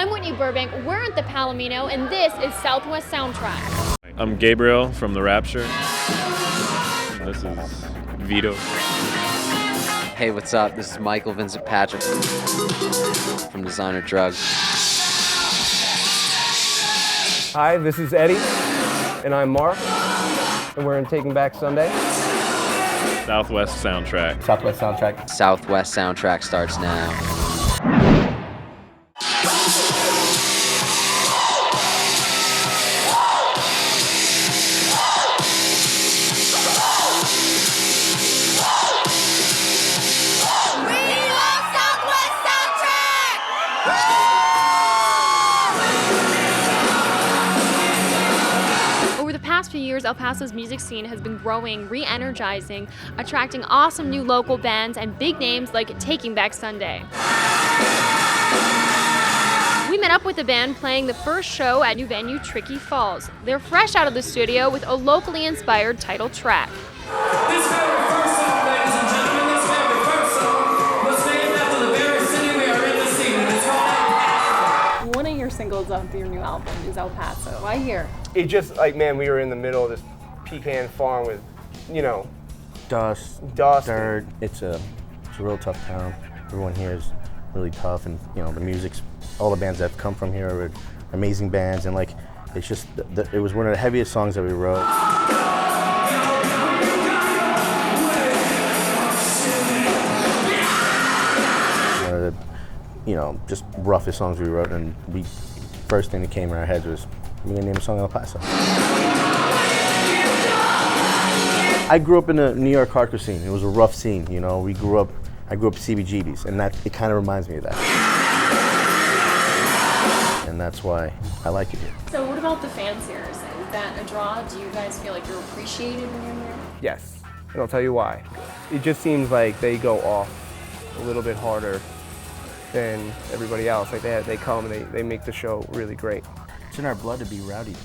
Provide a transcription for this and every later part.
I'm Whitney Burbank, we're at the Palomino, and this is Southwest Soundtrack. I'm Gabriel from the Rapture. This is Vito. Hey, what's up? This is Michael Vincent Patrick from Designer Drugs. Hi, this is Eddie, and I'm Mark, and we're in Taking Back Sunday. Southwest Soundtrack. Southwest Soundtrack. Southwest Soundtrack starts now. Few years, El Paso's music scene has been growing, re-energizing, attracting awesome new local bands and big names like Taking Back Sunday. We met up with the band playing the first show at new venue Tricky Falls. They're fresh out of the studio with a locally inspired title track. This very first song, ladies and gentlemen, this very first song was named after the very city we are in this evening. It's called El Paso. One of your singles off your new album is El Paso. Why here? It just, like, man, we were in the middle of this pecan farm with, dust, dirt. It's a real tough town. Everyone here is really tough, and the music's, all the bands that have come from here are amazing bands, and like, it's just, it was one of the heaviest songs that we wrote. One of the, just roughest songs we wrote, and first thing that came in our heads was, we're gonna name a song El Paso. I grew up in the New York hardcore scene. It was a rough scene, I grew up CBGBs, and it kind of reminds me of that. And that's why I like it here. So what about the fans here? Is that a draw? Do you guys feel like you're appreciated when you're here? Yes, and I'll tell you why. It just seems like they go off a little bit harder than everybody else. Like they come and they make the show really great. It's in our blood to be rowdy.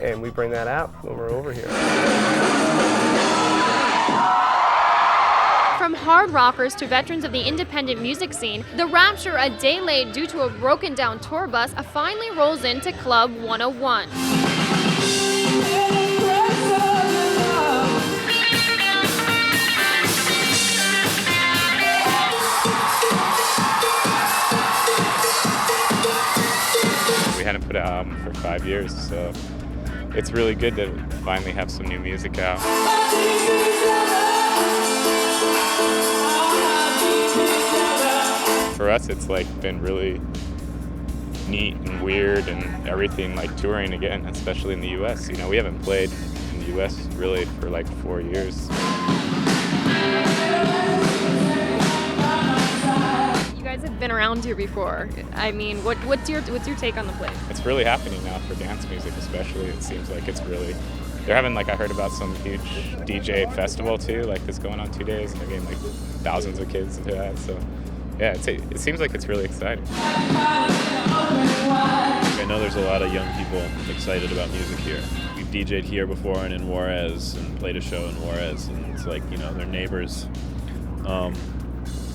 And we bring that out when we're over here. From hard rockers to veterans of the independent music scene, the Rapture, a day late due to a broken down tour bus, finally rolls into Club 101. We hadn't put out an album for 5 years, so it's really good to finally have some new music out. For us, it's been really neat and weird and everything, touring again, especially in the U.S. We haven't played in the U.S. really for 4 years. You guys have been around here before. I mean, what's your take on the place? It's really happening now for dance music, especially. It seems like it's really. They're having I heard about some huge DJ festival too, that's going on 2 days, and they're getting thousands of kids into that. So, yeah, it seems like it's really exciting. I know there's a lot of young people excited about music here. We've DJ'd here before and in Juarez, and played a show in Juarez, and it's they're neighbors.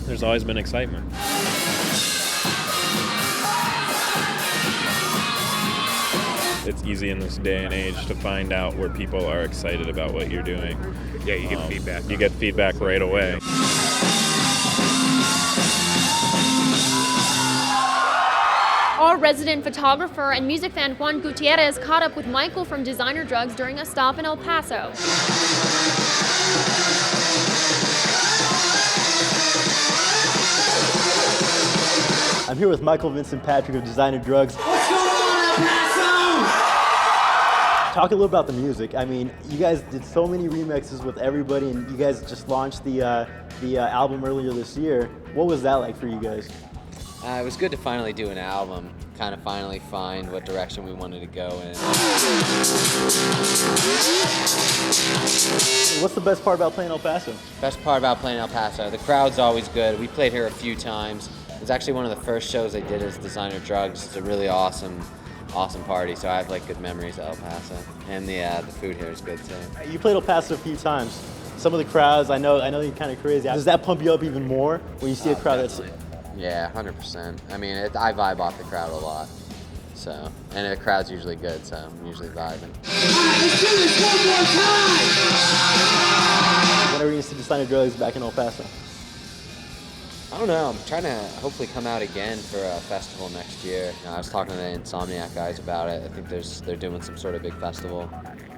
There's always been excitement. It's easy in this day and age to find out where people are excited about what you're doing. Yeah, you get feedback. You get feedback right away. Our resident photographer and music fan Juan Gutierrez caught up with Michael from Designer Drugs during a stop in El Paso. I'm here with Michael Vincent Patrick of Designer Drugs. What's going on, El Paso? Talk a little about the music. I mean, you guys did so many remixes with everybody, and you guys just launched the album earlier this year. What was that like for you guys? It was good to finally do an album, kind of finally find what direction we wanted to go in. What's the best part about playing El Paso? Best part about playing El Paso, the crowd's always good. We played here a few times. It was actually one of the first shows I did as Designer Drugs. It's a really awesome party, so I have good memories of El Paso. And the food here is good too. You played El Paso a few times. Some of the crowds, I know they're kind of crazy. Does that pump you up even more when you see a crowd that's... Yeah, 100%. I mean, I vibe off the crowd a lot. So, and the crowd's usually good, so I'm usually vibing. Let's do this one more time! When are we going to see Designer Drugs back in El Paso? I don't know. I'm trying to hopefully come out again for a festival next year. I was talking to the Insomniac guys about it. I think they're doing some sort of big festival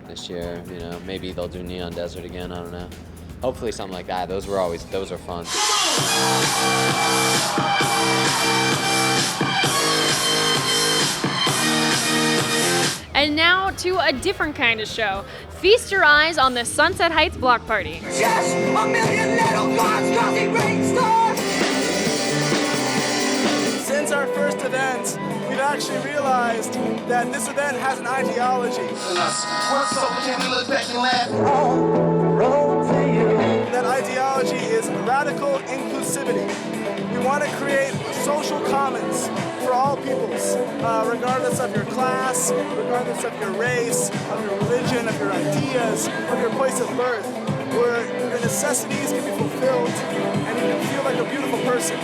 this year. You know, maybe they'll do Neon Desert again. I don't know. Hopefully something like that. Those are fun. And now to a different kind of show. Feast your eyes on the Sunset Heights Block Party. Just a million little gods causing rainstorms! Since our first event, we've actually realized that this event has an ideology. That ideology is radical inclusivity. We want to create social commons for all peoples, regardless of your class, regardless of your race, of your religion, of your ideas, of your place of birth, where your necessities can be fulfilled and you can feel like a beautiful person.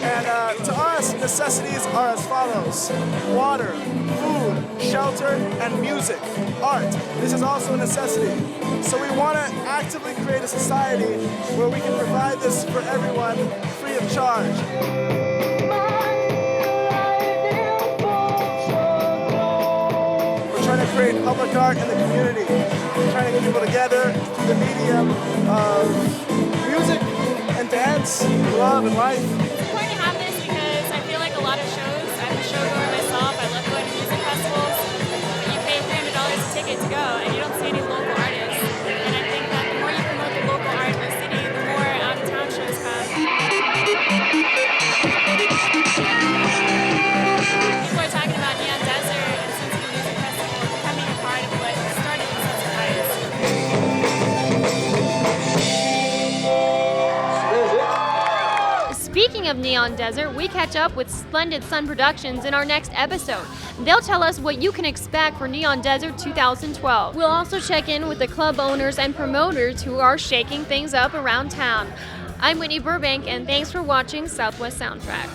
And to us, necessities are as follows: water, food, shelter, and music, art. This is also a necessity. So we want to actively create a society where we can provide this for everyone free of charge. We're trying to create public art in the community. We're trying to get people together through the medium of music and dance, love and life. It's important to have this because I feel like a lot of shows, I'm a showgoer myself, I love going to music festivals, but you pay $300 a ticket to go and you don't see any local artists. And I think that the more you promote the local art in the city, the more out-of-town shows come. People are talking about Neon Desert and Sin City Music Festival becoming a part of what started in Sunset Heights. Speaking of Neon Desert, we catch up with Splendid Sun Productions in our next episode. They'll tell us what you can expect for Neon Desert 2012. We'll also check in with the club owners and promoters who are shaking things up around town. I'm Whitney Burbank, and thanks for watching Southwest Soundtrack.